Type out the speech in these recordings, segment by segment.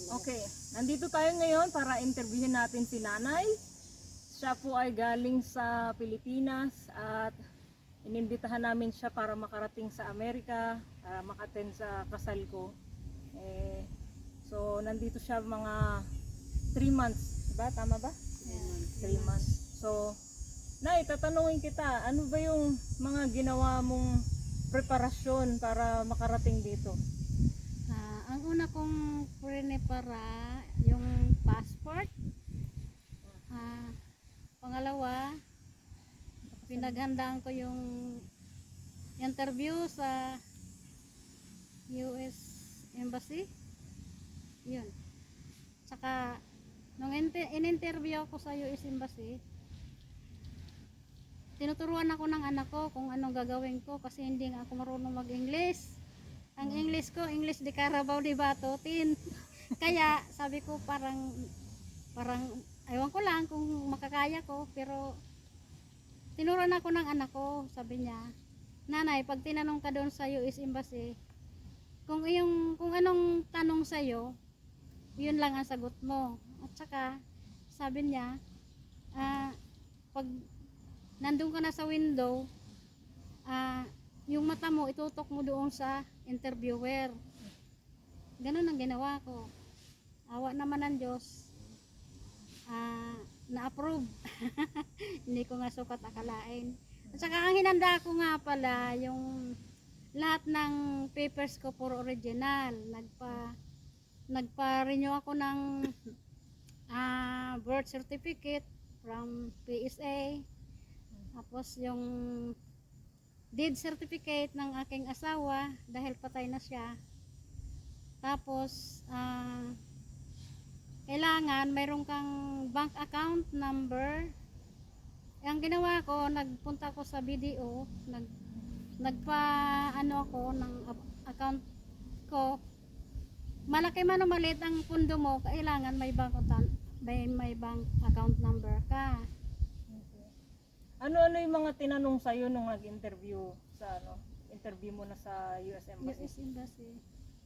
Okay, nandito tayo ngayon para interviewin natin si Nanay. Siya po ay galing sa Pilipinas at inimbitahan namin siya para makarating sa Amerika, para makaten sa kasal ko. So nandito siya mga 3 months, diba? Tama ba? 3 months. So, Nay, tatanungin kita, ano ba yung mga ginawa mong preparasyon para makarating dito? Ang una kong para yung passport. Pangalawa, pinaghandaan ko yung interview sa US Embassy. Yun. Saka, nung in-interview ako sa US Embassy, tinuturuan ako ng anak ko kung anong gagawin ko kasi hindi nga ako marunong mag-English. Ang English ko, English di Carabao di Batutin. Kaya sabi ko parang ewan ko lang kung makakaya ko, pero tinuruan ako ng anak ko. Sabi niya, "Nanay, pag tinanong ka doon sa US Embassy, kung anong tanong sa iyo, yun lang ang sagot mo." At saka sabi niya, pag nandun ka na sa window, yung mata mo itutok mo doon sa interviewer. Ganun ang ginawa ko. Awa naman ng Diyos, na-approve. Hindi ko nga sukat akalain. At saka ang hinanda ko nga pala, yung lahat ng papers ko puro original. Nagpa-renew ako ng birth certificate from PSA. Tapos yung deed certificate ng aking asawa dahil patay na siya. Tapos kailangan mayroon kang bank account number. Ang ginawa ko, nagpunta ko sa BDO, ako ng account ko. Malaki man o maliit ang pundo mo, kailangan may bank account number ka. Ano-ano yung mga tinanong sa'yo nung nag-interview sa interview mo na sa US Embassy? US Embassy.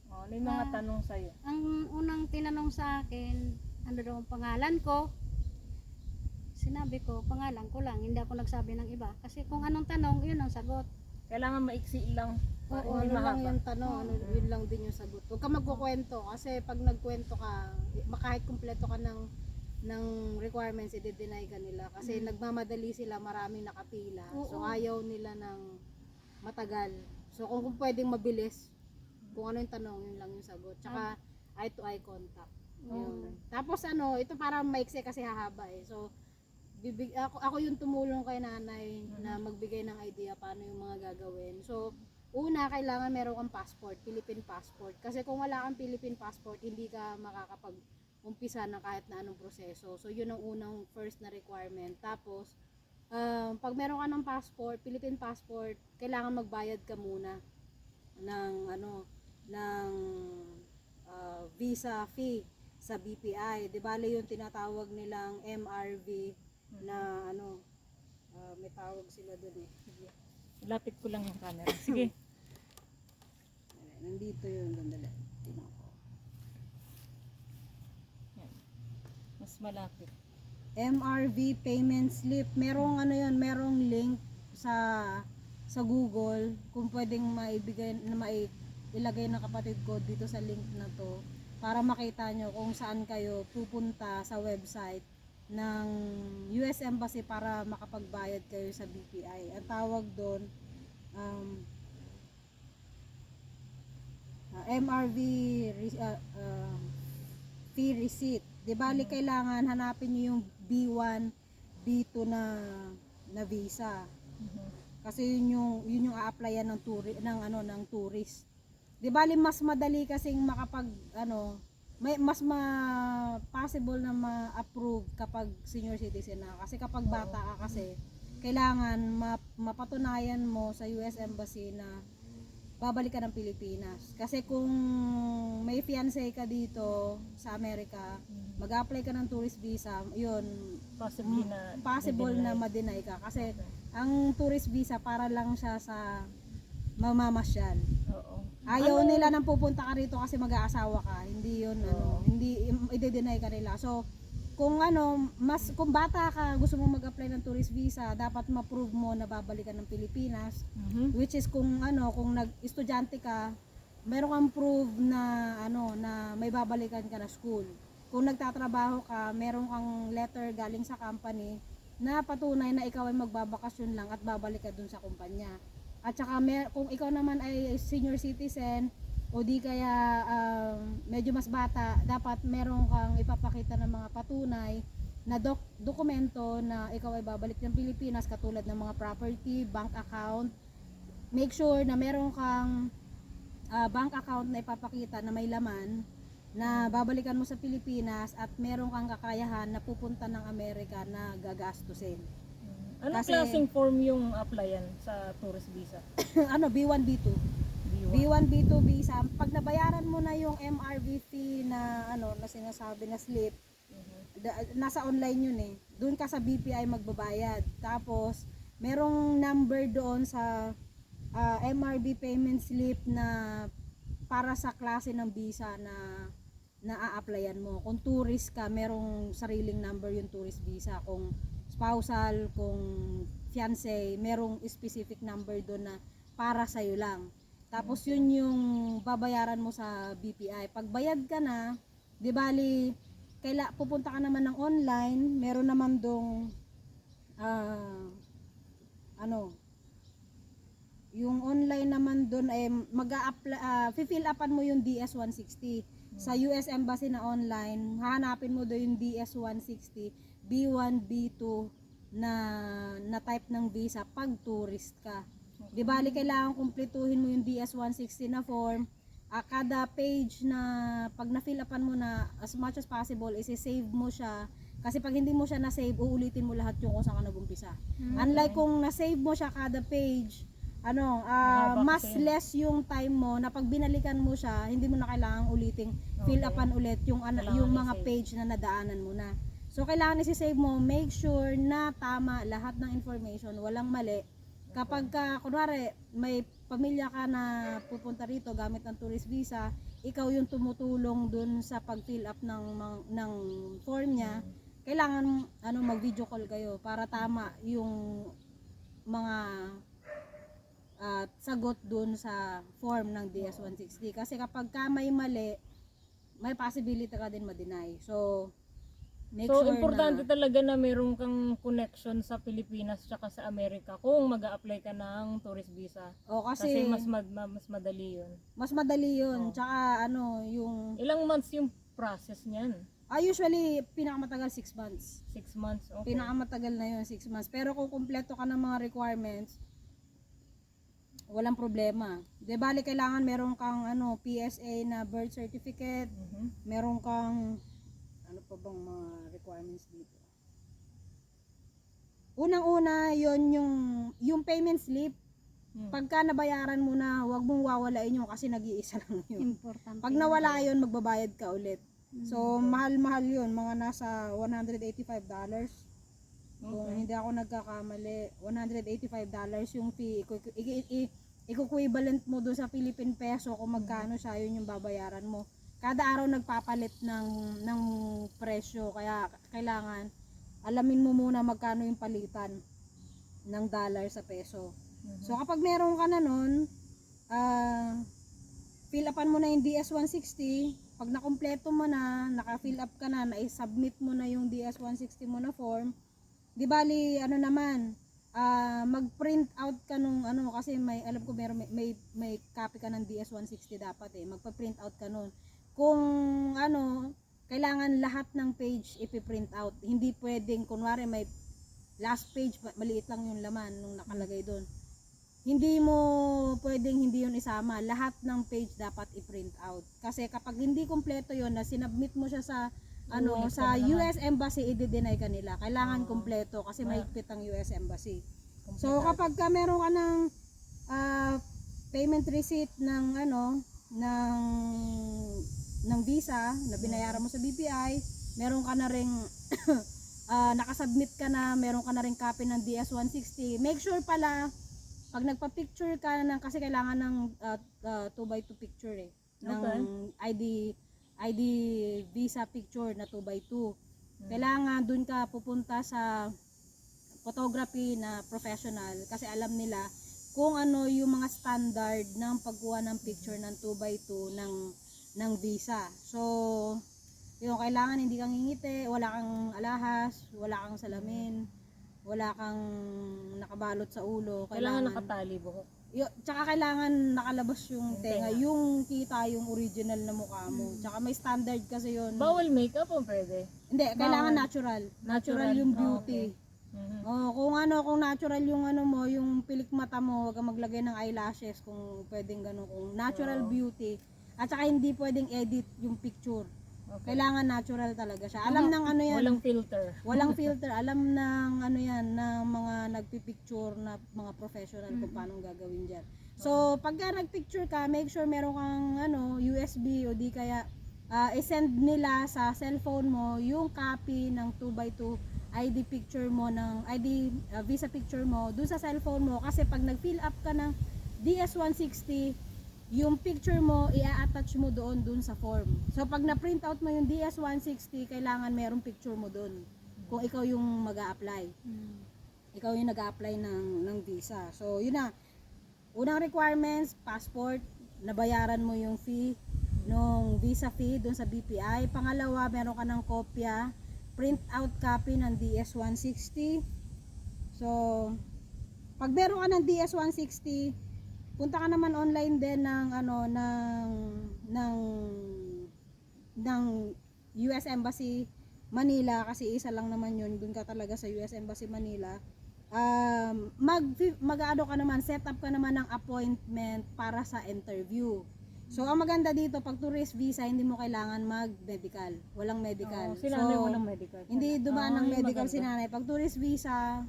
Ano yung mga tanong sa'yo? Ang unang tinanong sa akin, ano daw ang pangalan ko? Sinabi ko, pangalan ko lang, hindi ako nagsabi ng iba. Kasi kung anong tanong, yun ang sagot. Kailangan maiksi lang. Oo, ano lang yung tanong, yun lang din yung sagot. Huwag ka magkukwento kasi pag nagkwento ka, kahit kumpleto ka ng requirements, i-deny ka nila kasi nagmamadali sila, maraming nakapila. So ayaw nila ng matagal. So kung pwedeng mabilis, kung ano yung tanong, yun lang yung sagot. Tsaka eye to eye contact. Yun. Tapos ito para maiksi kasi hahaba eh. So ako yung tumulong kay nanay na magbigay ng idea paano yung mga gagawin. So una, kailangan meron kang passport, Philippine passport. Kasi kung wala kang Philippine passport, hindi ka makakapag-umpisa ng kahit na anong proseso. So yun ang unang first na requirement. Tapos pag meron ka ng passport, Philippine passport, kailangan magbayad ka muna ng visa fee sa BPI. Di bale yung tinatawag nilang MRV na may tawag sila doon eh. Sige. Lapit ko lang yung camera. Sige. Nandito yun, gandala. Tingnan ko. Mas malapit. MRV payment slip. Merong merong link sa Google kung pwedeng ilagay ng kapatid ko dito sa link na to para makita nyo kung saan kayo pupunta sa website ng US Embassy para makapagbayad kayo sa BPI. Ang tawag doon MRV fee receipt. Di bali kailangan hanapin niyo yung B1, B2 na visa. Kasi yun yung a-applyan ng tourist. Di bali mas madali kasing mas possible na ma-approve kapag senior citizen na. Kasi kapag bata ka kasi, kailangan mapatunayan mo sa US Embassy na babalik ka ng Pilipinas. Kasi kung may fiancé ka dito sa Amerika, mag-apply ka ng tourist visa, yun, possible na ma-deny ka. Kasi ang tourist visa para lang siya sa mamamasyal. Oo. Ayaw nila nang pupunta ka rito kasi mag-aasawa ka. Hindi yun, hindi i-deny ka nila. So, kung kung bata ka, gusto mo mag-apply ng tourist visa, dapat ma-prove mo na babalikan ng Pilipinas. Which is kung nag-estudyante ka, meron kang prove na na may babalikan ka na school. Kung nagtatrabaho ka, meron kang letter galing sa company na patunay na ikaw ay magbabakasyon lang at babalik ka dun sa kumpanya. At saka kung ikaw naman ay senior citizen o di kaya medyo mas bata, dapat meron kang ipapakita ng mga patunay na dokumento na ikaw ay babalik ng Pilipinas, katulad ng mga property, bank account. Make sure na meron kang bank account na ipapakita na may laman na babalikan mo sa Pilipinas at meron kang kakayahan na pupunta ng Amerika na gagastusin. Anong Kasi- klaseng form yung applyan sa tourist visa? B1, B2. B1, B2 visa. Pag nabayaran mo na yung MRV fee na na sinasabi na slip, nasa online yun eh. Doon ka sa BPI magbabayad. Tapos merong number doon sa MRV payment slip na para sa klase ng visa na a-applyan mo. Kung tourist ka, merong sariling number yung tourist visa. Kung spousal, kung fiancé, merong specific number doon na para sa'yo lang. Tapos yun yung babayaran mo sa BPI. Pag bayad ka na, di bali, pupunta ka naman ng online, meron naman dong yung online naman doon ay fill upan mo yung DS-160. Sa US Embassy na online, hahanapin mo doon yung DS-160, B1, B2 na type ng visa pag tourist ka. Di bali kailangan kumpletuhin mo yung DS-160 na form. Kada page na pag na-fill upan mo na, as much as possible, isi-save mo siya. Kasi pag hindi mo siya na-save, uulitin mo lahat yung kung saan ka nag-umpisa. Unlike kung na-save mo siya kada page, mas kasi. less yung time mo na pag binalikan mo siya, hindi mo na kailangang uliting fill upan ulit yung mga i-save. page na nadaanan mo na. So kailangan isi-save mo, make sure na tama lahat ng information, walang mali. Kapag kunwari may pamilya ka na pupunta rito gamit ng tourist visa, ikaw yung tumutulong dun sa pag-fill up ng form niya, kailangan mag-video call kayo para tama yung mga sagot dun sa form ng DS-160. Kasi kapag may mali, may possibility ka din ma-deny. So, make So, sure importante na talaga na meron kang connection sa Pilipinas tsaka sa Amerika kung mag-a-apply ka ng tourist visa. Kasi mas madali yun. mas madali yun. Tsaka yung Ilang months yung process niyan? usually pinakamatagal 6 months. 6 months? Okay. Pinakamatagal na yun 6 months. Pero kung kumpleto ka ng mga requirements, walang problema. De bali kailangan meron kang PSA na birth certificate, meron kang ano pa bang mga requirements dito. Unang-una, yon yung payment slip. Pagka nabayaran mo na, wag mong wawalain yun kasi nag-iisa lang yun. Importante. Pag nawala yun, magbabayad ka ulit. So, mahal-mahal yun. Mga nasa $185. Kung hindi ako nagkakamali, $185 yung fee. Equivalent mo doon sa Philippine peso kung magkano siya, yun yung babayaran mo. Kada araw nagpapalit ng presyo, kaya kailangan alamin mo muna magkano yung palitan ng dollar sa peso. So kapag meron ka na nun, fill upan mo na yung DS-160. Pag nakumpleto mo na, naka-fill up ka na, na-submit mo na yung DS-160 mo na form, di bali mag-print out ka nung kasi alam ko may copy ka ng DS-160 dapat magpa-print out ka nun. Kung kailangan lahat ng page ipi-print out. Hindi pwedeng kunwari may last page maliit lang yung laman nung nakalagay doon. Hindi mo pwedeng hindi yun isama. Lahat ng page dapat i-print out. Kasi kapag hindi kumpleto yun na sinubmit mo siya sa sa US Embassy, i-deny ka nila. Kailangan kumpleto kasi mahigpit ang US Embassy. So kapag meron ka ng payment receipt ng ng visa na binayaran mo sa BPI, meron ka na ring nakasubmit ka na, meron ka na ring copy ng DS-160. Make sure pala pag nagpa-picture ka ng, kasi kailangan ng 2x2 picture eh. Ng ID visa picture na 2x2. Kailangan dun ka pupunta sa photography na professional kasi alam nila kung ano yung mga standard ng pagkuha ng picture ng 2x2 ng visa. So, yung kailangan hindi kang ngingiti, wala kang alahas, wala kang salamin, wala kang nakabalot sa ulo. Kailangan nakatali buhok. Tsaka kailangan nakalabas yung tenga, yung kita yung original na mukha mo. Tsaka may standard kasi yun. Bawal makeup o pwede? Hindi, kailangan natural. Natural yung beauty. Kung natural yung mo, yung pilik mata mo, huwag kang maglagay ng eyelashes kung pwedeng gano'n. Kung natural beauty. At saka hindi pwedeng edit yung picture. Kailangan natural talaga siya. Alam ng yan. Walang filter. Walang filter. Alam ng yan, ng mga nagpipicture na mga professional kung paano gagawin dyan. So, pagka nagpicture ka, make sure meron kang USB o di kaya i-send nila sa cellphone mo yung copy ng 2x2 ID picture mo ng visa picture mo dun sa cellphone mo kasi pag nag-fill up ka ng DS-160 yung picture mo i-attach mo dun sa form. So pag na-print out mo yung DS-160 kailangan merong picture mo dun kung ikaw yung mag-a-apply. Ikaw yung nag-a-apply ng visa. So yun na. Unang requirements, passport, nabayaran mo yung fee nung visa fee dun sa BPI. Pangalawa, meron ka ng kopya, print out copy ng DS-160. So, pag meron ka ng DS-160, punta ka naman online din ng US Embassy Manila kasi isa lang naman yun, dun ka talaga sa US Embassy Manila. Mag-ano ka naman, set up ka naman ng appointment para sa interview. So, ang maganda dito, pag tourist visa, hindi mo kailangan mag-medical. Walang medical. Si nanay walang medical. Hindi dumaan ng yung medical maganda. si nanay. Pag tourist visa,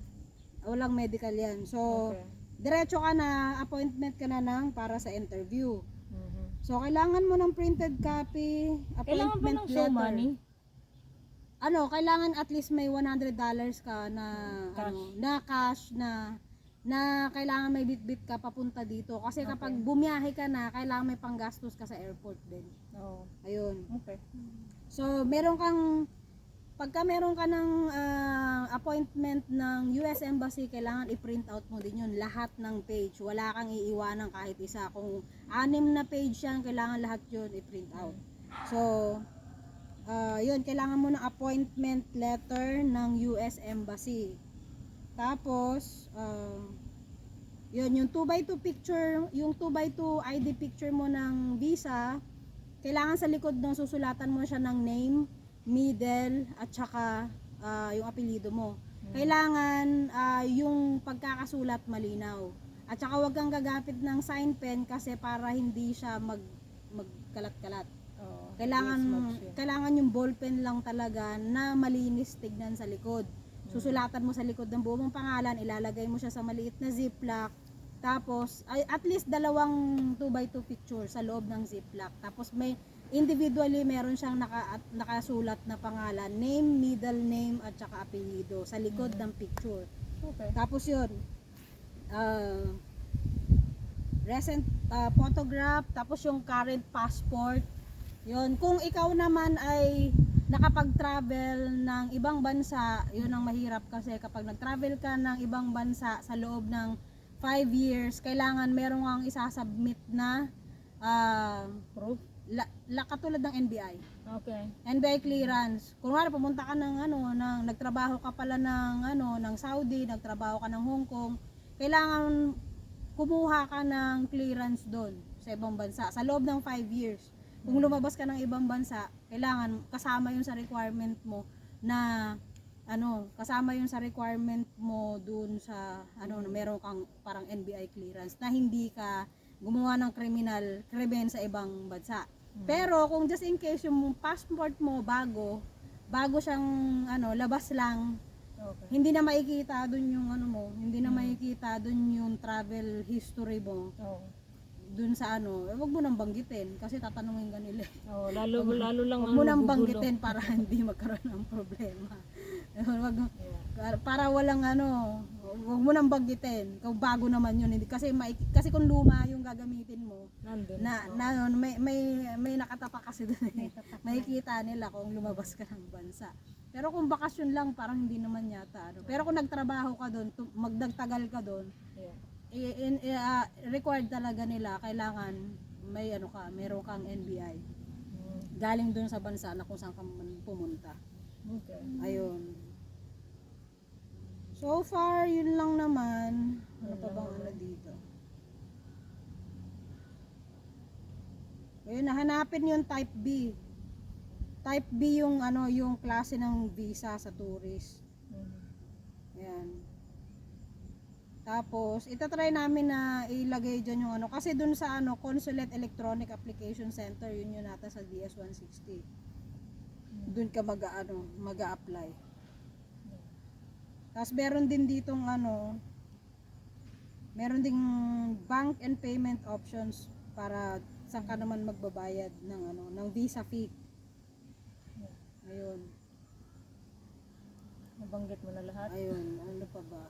walang medical yan. So, diretso ka na, appointment ka na para sa interview. So, kailangan mo ng printed copy, Kailangan ba appointment ng show letter. money? Kailangan at least may $100 ka na Cash. na cash na kailangan may bitbit ka papunta dito kasi kapag bumiyahe ka na kailangan may panggastos ka sa airport din. Oo. Ayun. Okay. So pagka meron ka ng appointment ng US Embassy, kailangan i-print out mo din yun lahat ng page. Wala kang iiwanan kahit isa. Kung 6 na page yan, kailangan lahat yun i-print out. So yun, kailangan mo ng appointment letter ng US Embassy. Tapos, yun, yung 2x2 picture, yung 2x2 ID picture mo ng visa, kailangan sa likod ng susulatan mo siya ng name, middle, at saka yung apelyido mo. Kailangan yung pagkakasulat malinaw. At saka huwag kang gagapit ng sign pen kasi para hindi siya magkalat-kalat. Kailangan yung ballpen lang talaga na malinis tignan sa likod. Susulatan mo sa likod ng buong pangalan, ilalagay mo siya sa maliit na ziplock. Tapos at least 2 2x2 picture sa loob ng ziplock. Tapos may individually meron siyang nakasulat na pangalan, name, middle name at saka apelyido sa likod ng picture. Okay. Tapos yun, recent photograph, tapos yung current passport. Yun, kung ikaw naman ay nakapag-travel ng ibang bansa, yun ang mahirap kasi kapag nag-travel ka ng ibang bansa sa loob ng 5 years, kailangan meron kang isasubmit na Proof? katulad ng NBI. Okay. NBI clearance. Kung nga pumunta ka ng nagtrabaho ka pala ng Saudi, nagtrabaho ka ng Hong Kong, kailangan kumuha ka ng clearance doon sa ibang bansa sa loob ng 5 years. Kung lumabas ka ng ibang bansa, kailangan kasama yun sa requirement mo na kasama yun sa requirement mo dun sa na meron kang parang NBI clearance na hindi ka gumawa ng krimen sa ibang bansa. Pero kung just in case yung passport mo bago siyang labas lang, hindi na makikita dun yung hindi na makikita dun yung travel history mo. Dun sa wag mo nang banggitin kasi tatanungin ka nila. Lalo lang Wag mo nang banggitin para hindi magkaroon ng problema. Wag, Yeah. para walang huwag mo nang banggitin. Kung bago naman yun, hindi kasi kasi kung luma yung gagamitin mo, Nandun. may nakatapak kasi doon. Makikita nila kung lumabas ka ng bansa. Pero kung bakasyon lang, parang hindi naman yata. Pero kung nagtrabaho ka doon, magdagtagal ka doon, Yeah. required talaga nila, kailangan meron kang NBI. Mm. Galing doon sa bansa na kung saan ka man pumunta. Okay. Ayun. So far, yun lang naman. Ano Yun pa lang bang naman. dito? Ayun, nahanapin yung type B. Type B yung yung klase ng visa sa tourist. Mm. Ayan. Tapos, itatry namin na ilagay dyan yung kasi dun sa Consulate Electronic Application Center, yun nata sa DS-160. Dun ka mag-a-apply. Tapos meron din ditong meron ding bank and payment options para saan ka naman magbabayad ng visa fee. Ayun. Nabanggit mo na lahat? Ayun, ano pa ba?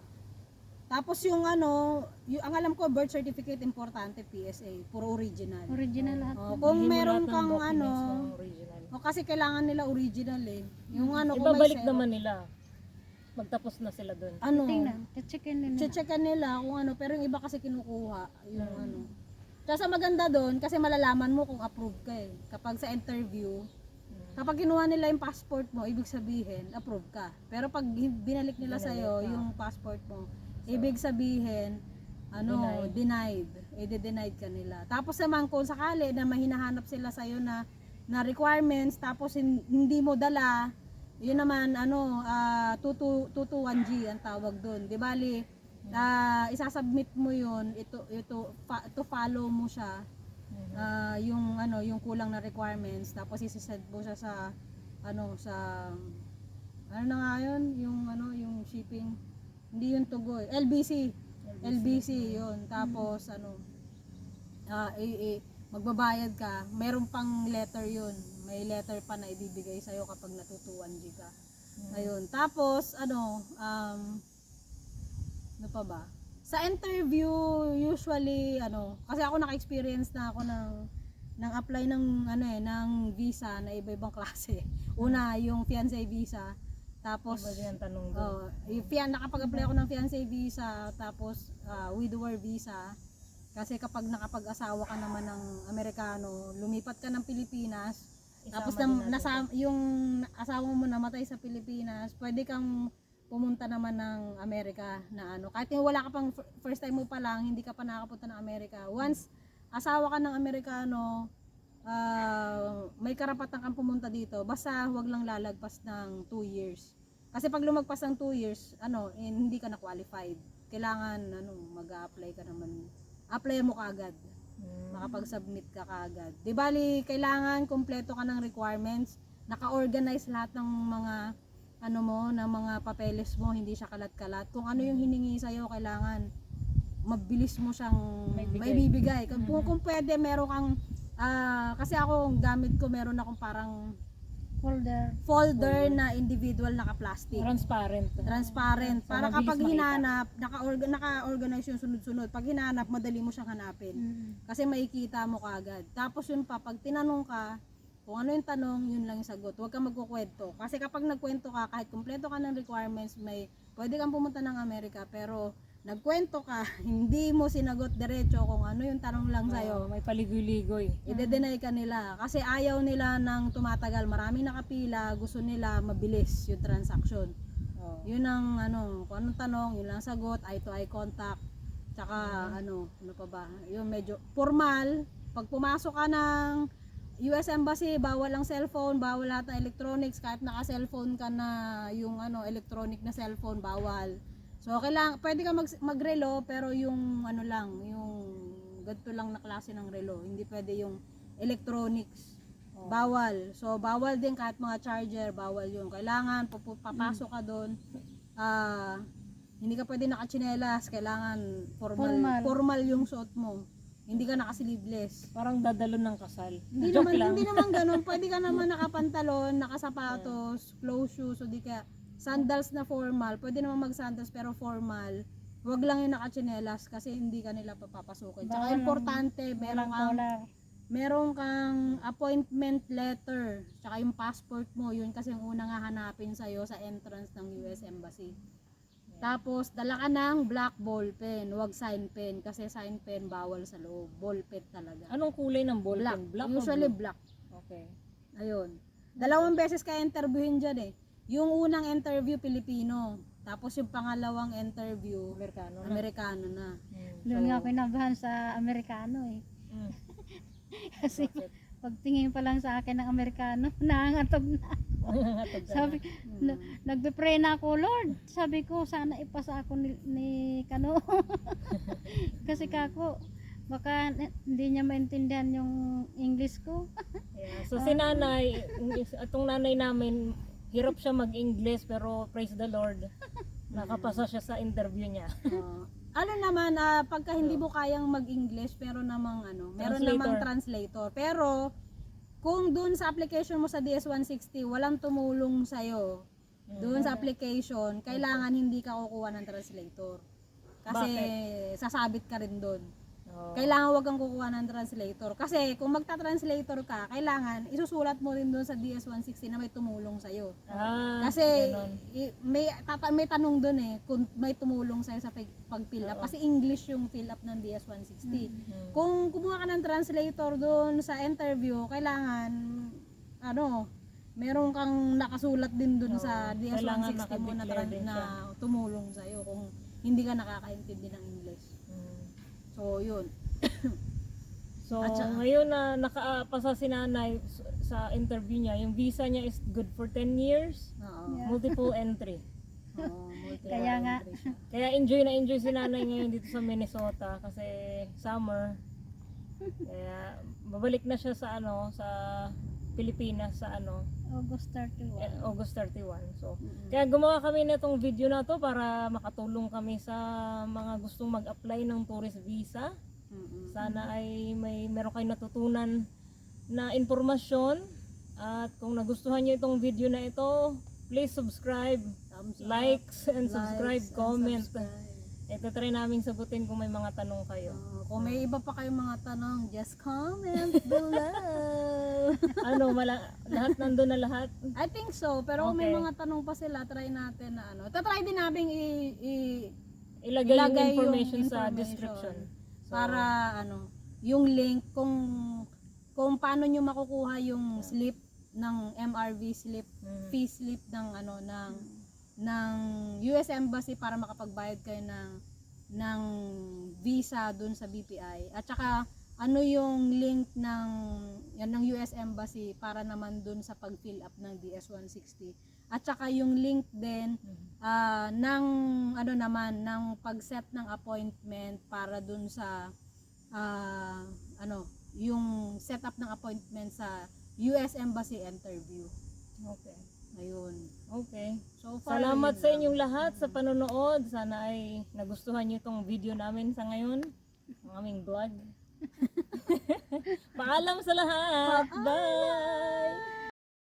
Tapos yung ang alam ko birth certificate importante PSA, puro original. Original lahat. Kung Hindi mo meron lahat ng kang documents ng original. kasi kailangan nila original eh. Yung kung may Ibabalik zero, naman nila. Magtapos na sila doon. Tingnan, checkin din nila. checkan nila kung pero yung iba kasi kinukuha yung Tsaka maganda doon kasi malalaman mo kung approved ka eh. Kapag sa interview, kapag kinuha nila yung passport mo, ibig sabihin, approved ka. Pero pag binalik nila sa'yo yung passport mo, ibig sabihin, denied. I-denied ka nila. Tapos naman kung sakali na may hinahanap sila sa'yo na requirements, tapos hindi mo dala, yun naman, 221G ang tawag doon. Di bali, isasubmit mo yun, to follow mo siya, yung kulang na requirements, tapos isisend mo siya sa, na nga yun, yung shipping, hindi yung Tugoy, LBC yun, tapos magbabayad ka, meron pang letter yun, may letter pa na ibibigay sa'yo kapag natutuwan ka. Ayun, tapos ano pa ba? Sa interview, usually kasi ako naka-experience na ako ng apply ng visa na iba-ibang klase. Una, yung fiancé visa, tapos Iba din ang tanong doon. nakapag-apply ako ng fiancé visa, tapos widower visa. Kasi kapag nakapag-asawa ka naman ng Amerikano, lumipat ka ng Pilipinas, tapos yung asawa mo namatay sa Pilipinas, pwede kang pumunta naman ng Amerika na kahit wala ka pang first time mo pa lang, hindi ka pa nakapunta ng Amerika. Once asawa ka ng Amerikano, may karapatan kang pumunta dito, basta huwag lang lalagpas ng 2 years. Kasi pag lumagpas ng 2 years, hindi ka na qualified. Kailangan mag-a-apply ka naman. Apply mo kaagad. Makapag-submit ka kaagad. Di bali, kailangan kompleto ka ng requirements, naka-organize lahat ng mga ng mga papeles mo, hindi siya kalat-kalat. Kung ano yung hiningi sa'yo, kailangan mabilis mo siyang may bibigay. Kung pwede, meron kang kasi ako, gamit ko, meron akong parang folder na individual naka-plastic. Transparent. Para kapag hinanap, naka-organize yung sunod-sunod. Pag hinanap, madali mo siyang hanapin. Kasi makikita mo kaagad. Tapos yun pa, pag tinanong ka, kung ano yung tanong, yun lang yung sagot. Huwag kang magkukwento. Kasi kapag nagkwento ka, kahit kumpleto ka ng requirements, pwede kang pumunta ng Amerika, pero nagkwento ka, hindi mo sinagot diretso kung ano yung tanong lang sa'yo. May paligoy-ligoy. I-deny ka nila. Kasi ayaw nila ng tumatagal. Maraming nakapila, gusto nila mabilis yung transaction. Yun ang kung anong tanong, yun lang sagot, eye-to-eye contact. Tsaka ano pa ba? Yung medyo formal. Pag pumasok ka ng US Embassy, bawal ang cellphone, bawal lahat ng electronics, kahit naka-cellphone ka na yung electronic na cellphone, bawal. So pwede ka mag-relo, pero yung yung ganito lang na klase ng relo, hindi pwede yung electronics. Bawal. So bawal din kahit mga charger, bawal yun. Kailangan papasok ka doon, hindi ka pwede naka-tsinelas, kailangan formal yung suot mo. Hindi ka naka-sleeveless. Parang dadalo ng kasal. Hindi naman ganoon. Pwede ka naman nakapantalon, nakasapatos, closed shoes, o di ka sandals na formal, pwede naman mag-sandals pero formal. Wag lang yung nakachinelas kasi hindi ka nila papapasukin. Tsaka Bawal importante, walang collar. meron kang appointment letter, tsaka yung passport mo, yun kasi yung unang hahanapin sa'yo sa entrance ng US Embassy. Tapos, dala ka ng black ball pen, wag sign pen, kasi sign pen bawal sa loob, ball pen talaga. Anong kulay ng ball Black, pen? Black o usually blue? black. Okay. Ayun. Dalawang beses ka interviewin dyan eh. Yung unang interview, Pilipino. Tapos yung pangalawang interview, Amerikano na. Amerikano na. Doon nga ako kinabahan sa Amerikano eh. Mm. Kasi Bakit? pagtingin pa lang sa akin ng Amerikano, nangangatog na. Nangangatog ka na. Sabi, nagbe-pray na ako, Lord. Sabi ko, sana ipasa ako ni Kano. Kasi kako, baka hindi niya maintindihan yung English ko. Yeah. So si nanay, itong nanay namin, hirap siya mag-English pero praise the Lord, nakapasa siya sa interview niya. Ano naman, pagka hindi mo kayang mag-English, pero namang meron Translator. namang translator. Pero, kung dun sa application mo sa DS-160, walang tumulong sa'yo, dun sa application, kailangan hindi ka kukuha ng translator. Kasi, sasabit ka rin dun. Oh. Kailangan wag kang kukuha ng translator. Kasi, kung magta-translator ka, kailangan isusulat mo rin dun sa DS-160 na may tumulong sa'yo. Kasi ganon. may tanong doon eh kung may tumulong sa'yo sa pag-fill up. Kasi English yung fill up ng DS-160. Kung kumuha ka ng translator doon sa interview, kailangan meron kang nakasulat din doon sa kailangan DS-160 mo na, nakadeclare din siya. na tumulong sa'yo kung hindi ka nakakaintindi ng English. So, yun. So, At saka- ngayon na nakapasa si nanay sa interview niya, yung visa niya is good for 10 years, Oo. multiple entry. Oo, Kaya nga. multi-entry siya. Kaya enjoy na enjoy si nanay ngayon dito sa Minnesota kasi summer. Kaya babalik na siya sa sa Pilipinas sa August 31. August 31. So, kaya gumawa kami nitong video na to para makatulong kami sa mga gustong mag-apply ng tourist visa. Sana ay meron kayong natutunan na informasyon at kung nagustuhan niyo itong video na ito, please subscribe, Thumbs up, likes and subscribe, likes and comment. subscribe. Ito try namin sagutin kung may mga tanong kayo. Kung may iba pa kayong mga tanong, just comment below. Lahat nandun na lahat. I think so, pero kung may Okay. mga tanong pa sila, try natin na Tatry din namin Ilagay yung ilagay information yung sa information. description. So, para yung link kung paano nyo makukuha yung slip ng MRV slip, fee slip ng US Embassy para makapagbayad kayo ng visa dun sa BPI. At saka ano yung link ng US Embassy para naman dun sa pag-fill up ng DS-160. At saka yung link din ng ng pag-set ng appointment para dun sa yung setup ng appointment sa US Embassy interview. okay. Ayun. Okay. So far, Salamat yun sa lang. inyong lahat sa panonood. Sana ay nagustuhan niyo itong video namin sa ngayon. Ang aming vlog. Paalam sa lahat. Bye!